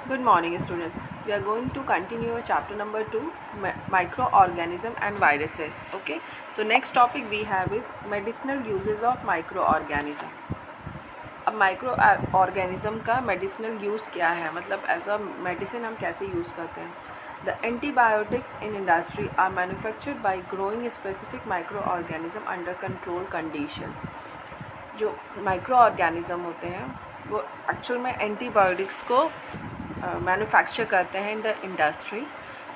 Good morning, students. We are going to continue chapter number 2, microorganism and viruses. Okay. So next topic we have is medicinal uses of microorganism. अब micro organism का medicinal use क्या है, मतलब as a medicine हम कैसे use करते हैं. The antibiotics in industry are manufactured by growing specific micro organism under control conditions. जो माइक्रो ऑर्गेनिज्म होते हैं वो एक्चुअल में एंटीबायोटिक्स को मैन्युफैक्चर करते हैं इन द इंडस्ट्री,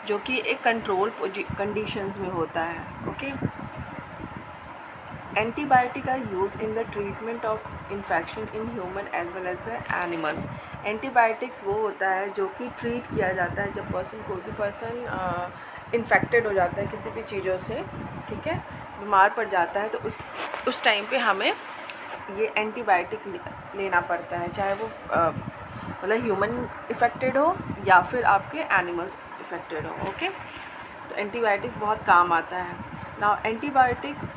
जो कि एक कंट्रोल कंडीशंस में होता है. Okay. Antibiotic are use in the treatment of infection in human as well as the animals. Antibiotics वो होता है जो कि ट्रीट किया जाता है जब कोई भी पर्सन इन्फेक्टेड हो जाता है किसी भी चीज़ों से, ठीक है, बीमार पड़ जाता है, तो उस टाइम पे हमें ये एंटीबायोटिक लेना पड़ता है, चाहे वो मतलब ह्यूमन इफ़ेक्टेड हो या फिर आपके एनिमल्स इफ़ेक्टेड हो. ओके. तो एंटीबायोटिक्स बहुत काम आता है. Now antibiotics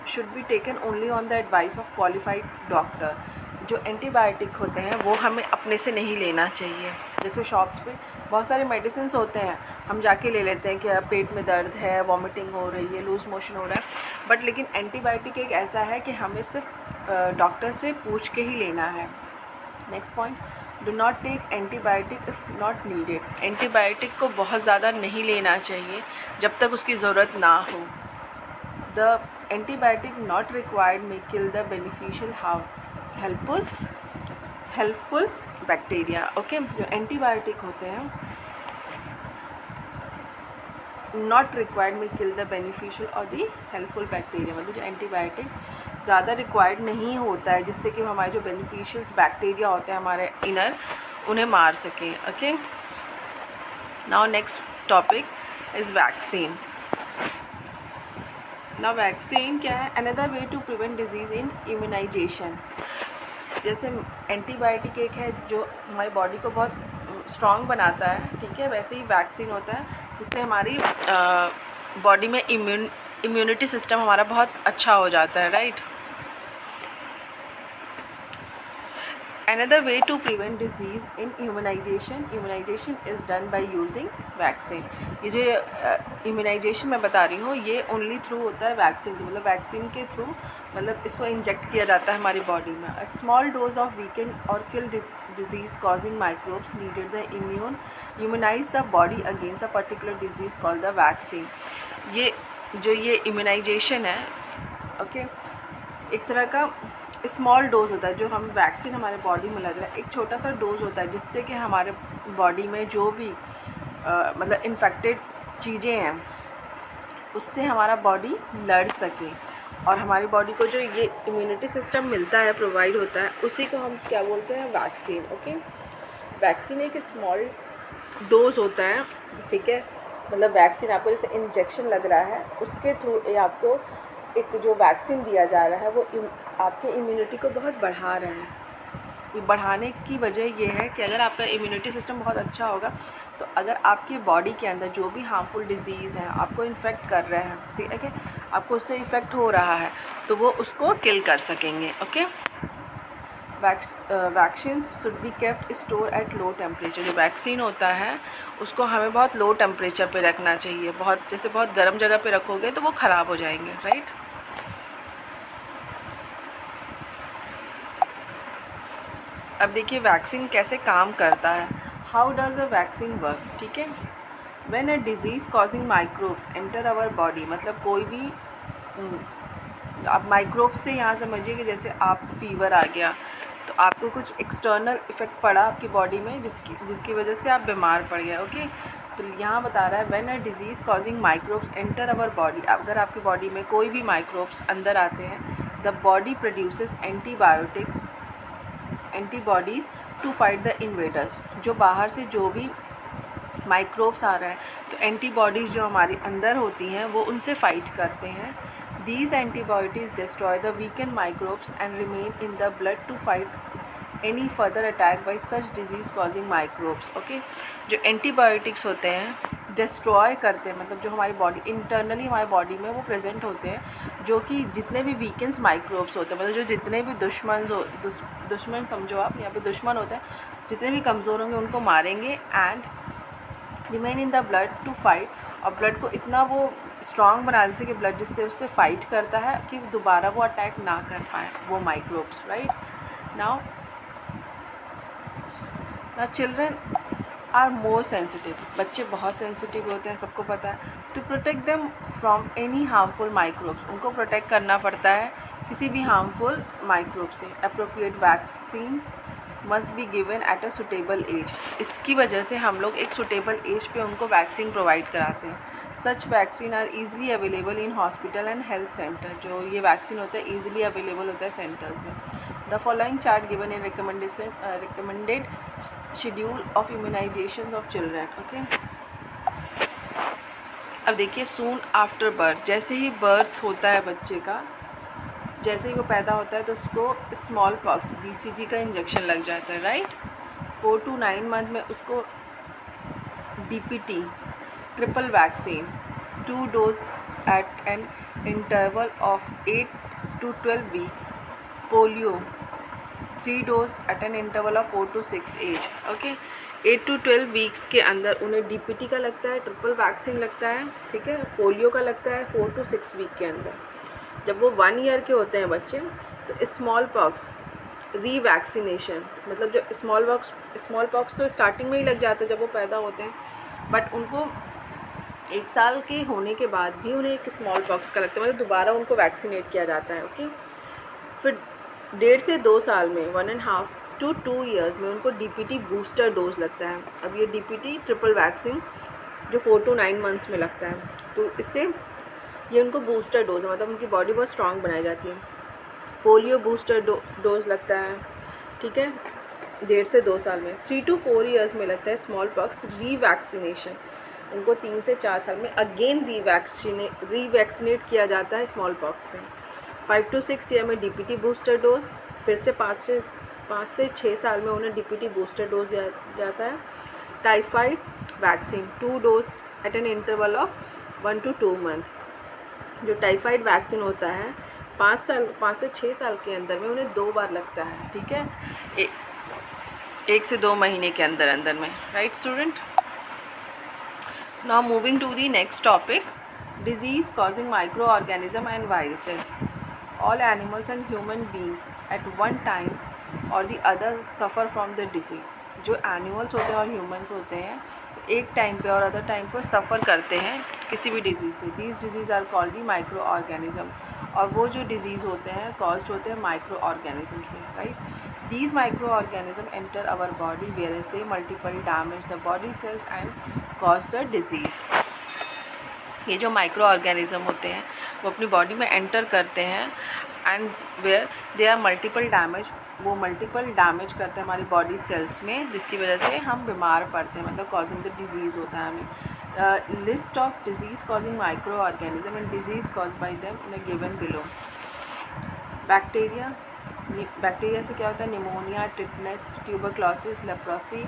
should be taken only on the advice of qualified doctor. जो एंटीबायोटिक होते हैं वो हमें अपने से नहीं लेना चाहिए. जैसे शॉप्स पे बहुत सारे मेडिसिन होते हैं, हम जाके ले लेते हैं कि पेट में दर्द है, वॉमिटिंग हो रही है, लूज़ मोशन हो रहा है, बट लेकिन एंटीबायोटिक एक ऐसा है कि हमें सिर्फ डॉक्टर से पूछ के ही लेना है. Next point, do not take antibiotic if not needed. Antibiotic को बहुत ज़्यादा नहीं लेना चाहिए जब तक उसकी ज़रूरत ना हो. The antibiotic not required may kill the beneficial helpful bacteria. Okay. जो एंटीबायोटिक होते हैं नॉट रिक्वायर्ड में किल द बेनिफिशियल और दी हेल्पफुल बैक्टीरिया. मतलब जो एंटीबायोटिक ज़्यादा रिक्वायर्ड नहीं होता है जिससे कि हमारे जो बेनिफिशियल बैक्टीरिया होते हैं हमारे इनर, उन्हें मार सकें. Okay. Now next topic is vaccine. Now vaccine क्या है? Another way to prevent disease in immunization. जैसे एंटीबायोटिक एक है जो हमारी बॉडी को बहुत स्ट्रॉन्ग बनाता है, ठीक है, वैसे ही वैक्सीन होता है जिससे हमारी बॉडी में इम्यूनिटी सिस्टम हमारा बहुत अच्छा हो जाता है. Right. Another way to prevent disease in immunization is done by using vaccine. ये जो इम्यूनाइजेशन मैं बता रही हूँ ये ओनली थ्रू होता है वैक्सीन, मतलब वैक्सीन के थ्रू, मतलब इसको इंजेक्ट किया जाता है हमारी बॉडी में. A small dose of weaken or kill disease causing microbes needed the immunise the body against a particular disease called the vaccine. ये इम्यूनाइजेशन है, ओके, एक तरह का स्मॉल डोज होता है. जो हम वैक्सीन हमारे बॉडी में लग रहा है एक छोटा सा डोज होता है जिससे कि हमारे बॉडी में जो भी मतलब इन्फेक्टेड चीज़ें हैं उससे हमारा बॉडी लड़ सके, और हमारी बॉडी को जो ये इम्यूनिटी सिस्टम मिलता है, प्रोवाइड होता है, उसी को हम क्या बोलते हैं? वैक्सीन. ओके. वैक्सीन एक स्मॉल डोज होता है, ठीक है, मतलब वैक्सीन आपको जैसे इंजेक्शन लग रहा है उसके थ्रू आपको एक जो वैक्सीन दिया जा रहा है वो आपके इम्यूनिटी को बहुत बढ़ा रहा है. ये बढ़ाने की वजह ये है कि अगर आपका इम्यूनिटी सिस्टम बहुत अच्छा होगा तो अगर आपकी बॉडी के अंदर जो भी हार्मफुल डिजीज़ हैं आपको इन्फेक्ट कर रहे हैं, ठीक है, आपको उससे इफ़ेक्ट हो रहा है, तो वो उसको किल कर सकेंगे. Okay. Vaccine should be kept store at low temperature. जो वैक्सीन होता है उसको हमें बहुत लो टेम्परेचर पे रखना चाहिए. जैसे बहुत गर्म जगह पे रखोगे तो वो ख़राब हो जाएंगे. राइट. अब देखिए वैक्सीन कैसे काम करता है. How does the vaccine work? ठीक है. When a disease causing microbes enter our body, मतलब कोई भी आप माइक्रोब्स से यहाँ समझिए कि जैसे आप फीवर आ गया तो आपको कुछ एक्सटर्नल इफ़ेक्ट पड़ा आपकी बॉडी में जिसकी वजह से आप बीमार पड़ गए. ओके. तो यहाँ बता रहा है when a disease causing microbes enter our body. अगर आपकी बॉडी में कोई भी माइक्रोब्स अंदर आते हैं, the body produces antibodies to fight the invaders. जो बाहर से जो भी माइक्रोब्स आ रहा है तो एंटीबॉडीज़ जो हमारे अंदर होती हैं वो उनसे फाइट करते हैं. These antibodies destroy the weakened microbes and remain in the blood to fight any further attack by such disease causing microbes. Okay. जो एंटीबायोटिक्स होते हैं डिस्ट्रॉय करते हैं, मतलब जो हमारी बॉडी इंटरनली हमारी बॉडी में वो प्रेजेंट होते हैं, जो कि जितने भी वीकेंस माइक्रोब्स होते हैं, मतलब जो जितने भी दुश्मन समझो आप यहाँ पे दुश्मन होते हैं, जितने भी कमज़ोर होंगे उनको मारेंगे and remain in the blood to fight, और ब्लड को इतना वो स्ट्रॉन्ग बना देते कि ब्लड जिससे उससे फाइट करता है कि दोबारा वो अटैक ना कर पाए वो microbes, right. Now children are more sensitive, बच्चे बहुत सेंसिटिव होते हैं, सबको पता है। To protect them from any harmful microbes, उनको प्रोटेक्ट करना पड़ता है किसी भी हार्मफुल माइक्रोब से। Appropriate vaccine must be given at a suitable age, इसकी वजह से हम लोग एक सुटेबल एज पे उनको वैक्सीन प्रोवाइड कराते हैं। Such vaccine are easily available in hospital and health centre, जो ये वैक्सीन होता है ईजिली अवेलेबल होता है सेंटर्स में। The following chart given in recommended schedule of immunization of children, okay. अब देखिए, सून आफ्टर बर्थ, जैसे ही बर्थ होता है बच्चे का, जैसे ही वो पैदा होता है तो उसको स्मॉल पॉक्स BCG का इंजेक्शन लग जाता है, राइट। 4 to 9 मंथ में उसको DPT triple vaccine 2 dose at an interval of 8 to 12 weeks, polio 3 dose at an interval of 4 to 6 age, okay. 8 to 12 weeks के अंदर उन्हें DPT का लगता है, ट्रिपल वैक्सीन लगता है, ठीक है। पोलियो का लगता है 4 to 6 वीक के अंदर। जब वो 1 ईयर के होते हैं बच्चे तो स्मॉल पॉक्स रीवैक्सीनेशन, मतलब जब स्मॉल पॉक्स तो स्टार्टिंग में ही लग जाता है जब वो पैदा होते हैं, बट उनको 1 साल के होने के बाद भी उन्हें एक स्मॉल पॉक्स का लगता है, मतलब दोबारा उनको वैक्सीनेट किया जाता है, ओके। फिर 1.5 से 2 साल में 1.5 to 2 ईयर्स में उनको DPT बूस्टर डोज लगता है। अब ये DPT ट्रिपल वैक्सीन जो 4 to 9 मंथ्स में लगता है, तो इससे ये उनको बूस्टर डोज है, मतलब उनकी बॉडी बहुत स्ट्रांग बनाई जाती है। पोलियो बूस्टर डोज लगता है, ठीक है, 1.5 से 2 साल में। 3 to 4 ईयर्स में लगता है स्मॉल पॉक्स रीवैक्सीनेशन, उनको 3 से 4 साल में अगेन रीवैक्सीनेट किया जाता है स्मॉल पॉक्स से। 5 to 6 ईयर में DPT बूस्टर डोज, फिर से 5 से 6 साल में उन्हें DPT बूस्टर डोज जाता है। Typhoid vaccine 2 dose at an interval of 1 to 2 month, जो टाइफाइड वैक्सीन होता है 5 से 6 साल के अंदर में उन्हें 2 बार लगता है, ठीक है, 1 से 2 महीने के अंदर में, right student. Now moving to the next topic, disease causing micro organism and viruses. All animals and human beings at one time or the other suffer from the disease, जो एनिमल्स होते हैं और ह्यूमंस होते हैं एक time पे और other time पर सफ़र करते हैं किसी भी डिजीज़ से। These disease are called the micro organism, और वो जो डिजीज़ होते हैं कॉज्ड होते हैं माइक्रो ऑर्गेनिज्म से, right. These micro organism enter our body whereas they multiple damage the body cells and cause the disease. ये जो माइक्रो ऑर्गेनिज्म होते हैं वो अपनी बॉडी में एंटर करते हैं and where they are multiple damage, वो मल्टीपल डैमेज करते हैं हमारी बॉडी सेल्स में, जिसकी वजह से हम बीमार पड़ते हैं, मतलब कॉजिंग द डिजीज़ होता है हमें। List of disease causing micro organism and disease cause by them in a given below. Bacteria से क्या होता है, pneumonia, tetanus, tuberculosis, leprosy,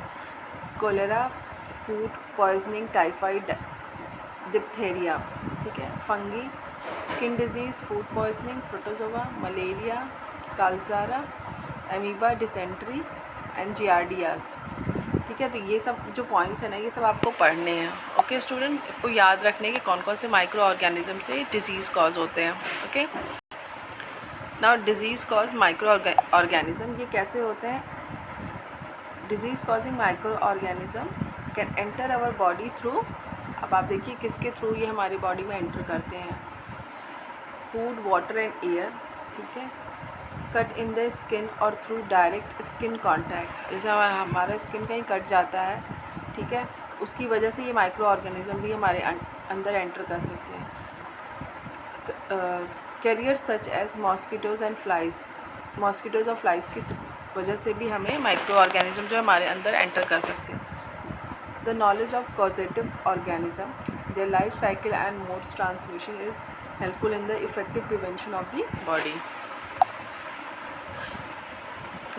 cholera, food poisoning, typhoid, diphtheria, ठीक है। Fungi, skin disease, food poisoning, protozoa, malaria, कालजारा, amoeba, dysentery and giardiasis, ठीक है। तो ये सब जो पॉइंट्स हैं ना, ये सब आपको पढ़ने हैं, ओके स्टूडेंट। आपको याद रखने के कौन कौन से माइक्रो ऑर्गेनिज्म से डिजीज़ कॉज होते हैं, okay. Now disease cause micro organism, ये कैसे होते हैं। Disease causing micro organism can enter our body through, अब आप देखिए किसके थ्रू ये हमारी बॉडी में एंटर करते हैं, फूड, वाटर एंड एयर, ठीक है। कट इन द स्किन और थ्रू डायरेक्ट स्किन कांटेक्ट, जैसे हमारा स्किन कहीं कट जाता है, ठीक है, उसकी वजह से ये माइक्रो ऑर्गेनिज्म भी हमारे अंदर एंटर कर सकते हैं। Carriers such as mosquitoes and flies, mosquitoes और फ्लाइज की वजह से भी हमें माइक्रो ऑर्गेनिज्म जो हमारे अंदर एंटर कर सकते हैं। The knowledge of causative organism, their life cycle and modes transmission is helpful in the effective prevention of the body.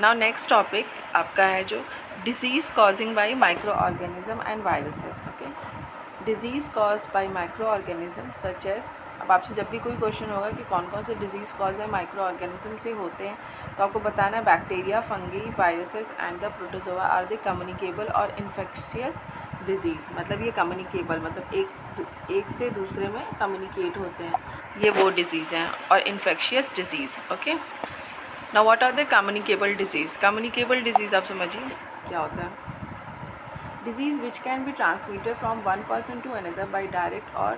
Now next topic आपका है जो disease causing by micro organism and viruses, okay. Disease cause by micro organism such as अब आपसे जब भी कोई question होगा कि कौन कौन से डिजीज़ कॉज है माइक्रो ऑर्गेनिज्म से होते हैं, तो आपको बताना है bacteria, fungi, viruses and the protozoa are the communicable और इन्फेक्शियस डिजीज़। मतलब ये कम्युनिकेबल मतलब एक से दूसरे में कम्युनिकेट होते हैं, ये वो डिजीज़ हैं। और infectious disease, okay. Now what are the communicable disease? Communicable disease आप समझिए क्या होता है। Disease which can be transmitted from one person to another by direct or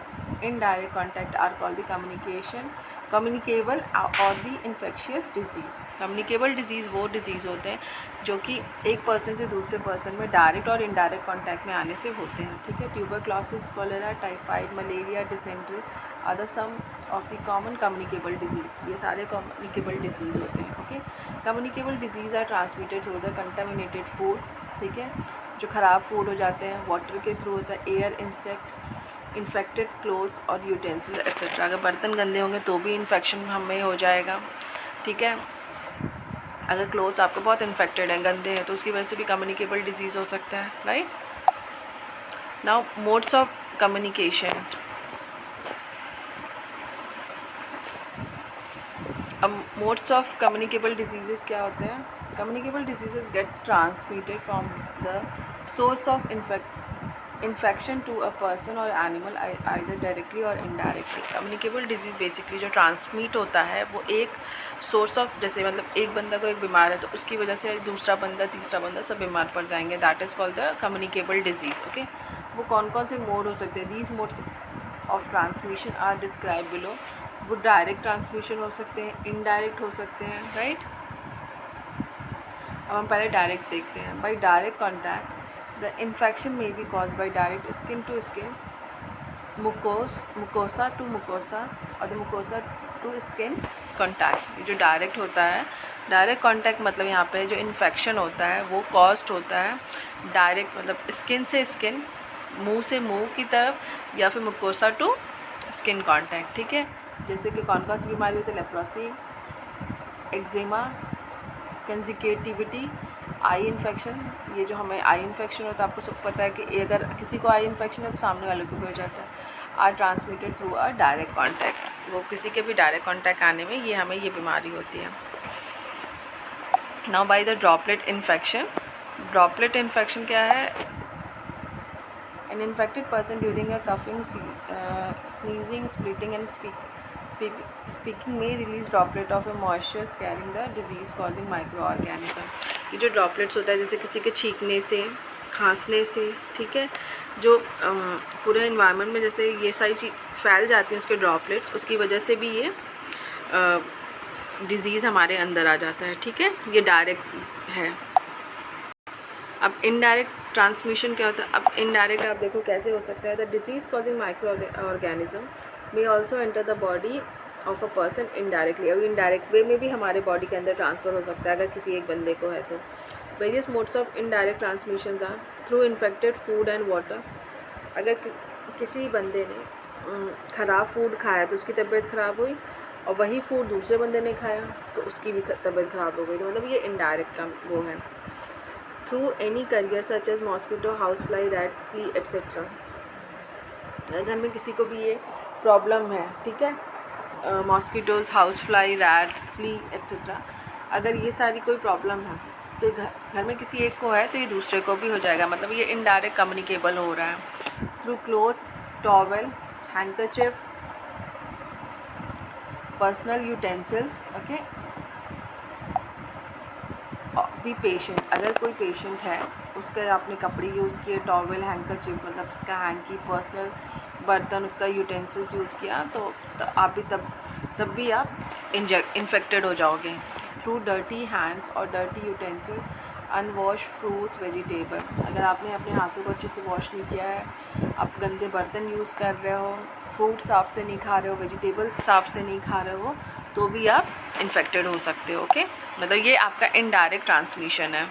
indirect contact are called the communicable or the infectious disease। communicable disease वो disease होते हैं जो कि एक पर्सन से दूसरे पर्सन में डायरेक्ट और इनडायरेक्ट कॉन्टैक्ट में आने से होते हैं, ठीक है। Tuberculosis, cholera, typhoid, malaria, dysentery are the some of the common communicable disease. ये सारे कम्युनिकेबल डिजीज़ होते हैं, okay. Communicable disease are transmitted through the contaminated food, ठीक है, जो ख़राब फूड हो जाते हैं, वाटर के थ्रू होता है, एयर, इंसेक्ट, इन्फेक्टेड क्लोथ्स और यूटेंसिल एक्सेट्रा। अगर बर्तन गंदे होंगे तो भी इन्फेक्शन हमें हो जाएगा, ठीक है। अगर क्लोथ्स आपको बहुत इन्फेक्टेड हैं, गंदे हैं, तो उसकी वजह से भी कम्युनिकेबल डिजीज़ हो सकता है, right. Now modes of communication. अब मोड्स ऑफ कम्युनिकेबल डिजीज़ क्या होते हैं? Communicable disease get transmitted from the source of infection to a person or animal either directly or indirectly. Communicable disease basically जो transmit होता है वो एक source of, जैसे मतलब एक बंदा को एक बीमार है तो उसकी वजह से दूसरा बंदा, तीसरा बंदा सब बीमार पड़ जाएंगे, that is called the communicable disease, okay. वो कौन कौन से मोड हो सकते हैं? These modes of transmission are describe below. वो डायरेक्ट ट्रांसमिशन हो सकते हैं, इनडायरेक्ट हो सकते हैं, राइट। अब हम पहले डायरेक्ट देखते हैं। By direct contact the infection में be cause by direct skin to skin, mucosa to mucosa or the mucosa to skin contact. ये जो डायरेक्ट होता है, डायरेक्ट कॉन्टैक्ट मतलब यहाँ पे जो इन्फेक्शन होता है वो कॉज्ड होता है डायरेक्ट, मतलब स्किन से स्किन, मुंह से मुंह की तरफ, या फिर मुकोसा टू स्किन कॉन्टैक्ट, ठीक है। जैसे कि कौन कौन सी बीमारी होती है? Leprosy, eczema, conjunctivitis, eye infection. ये जो हमें आई इन्फेक्शन होता है, आपको सब पता है कि अगर किसी को आई इन्फेक्शन है तो सामने वाले को भी हो जाता है। Are transmitted through a direct contact. वो किसी के भी डायरेक्ट कॉन्टैक्ट आने में ये हमें ये बीमारी होती है। Now by the droplet infection. Droplet infection क्या है? An infected person during a coughing, sneezing, splitting and speaking में release droplet of a moisture carrying the disease causing micro organism. ये जो ड्रॉपलेट्स होता है, जैसे किसी के छींकने से, खांसने से, ठीक है, जो पूरे इन्वायरमेंट में जैसे ये सारी चीज़ फैल जाती हैं उसके ड्रॉपलेट्स, उसकी वजह से भी ये डिज़ीज़ हमारे अंदर आ जाता है, ठीक है। ये डायरेक्ट है। अब इनडायरेक्ट ट्रांसमिशन क्या होता है? अब इनडायरेक्ट आप देखो कैसे हो सकता है। The disease causing micro organism may also enter the body of a person indirectly. और इनडायरेक्ट वे में भी हमारे बॉडी के अंदर ट्रांसफ़र हो सकता है अगर किसी एक बंदे को है तो। Various modes of indirect transmission are through infected food and water. अगर किसी बंदे ने ख़राब फूड खाया तो उसकी तबीयत ख़राब हुई, और वही फूड दूसरे बंदे ने खाया तो उसकी भी तबीयत ख़राब हो गई, तो मतलब ये इनडायरेक्ट का वो है। Through any carrier such as mosquito, house fly, rat, flea etcetera. घर में किसी को भी ये प्रॉब्लम है, ठीक है, mosquitoes, house fly, rat, flea etcetera, अगर ये सारी कोई प्रॉब्लम है तो घर में किसी एक को है तो ये दूसरे को भी हो जाएगा, मतलब ये इनडायरेक्ट कम्युनिकेबल हो रहा है। Through clothes, towel, handkerchief, personal utensils, okay. The patient, अगर कोई पेशेंट है उसका आपने कपड़े यूज़ किए, टॉवल, हैंकरचिप मतलब उसका हैंकी, पर्सनल बर्तन, उसका यूटेंसिल्स यूज़ किया, तो आप भी तब भी आप इन्फेक्टेड हो जाओगे। थ्रू डर्टी हैंड्स और डर्टी यूटेंसिल, अनवॉश फ्रूट्स, वेजिटेबल, अगर आपने अपने हाथों को अच्छे से वॉश नहीं किया है, आप गंदे बर्तन यूज़ कर रहे हो, फ्रूट साफ से नहीं खा रहे हो, वेजिटेबल्स साफ से नहीं खा रहे हो, तो भी आप इन्फेक्टेड हो सकते हो, ओके। मतलब ये आपका इनडायरेक्ट ट्रांसमिशन है।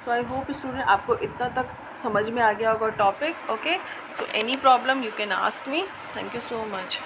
सो आई होप स्टूडेंट आपको इतना तक समझ में आ गया होगा topic, okay. So any problem you can ask me. Thank you so much.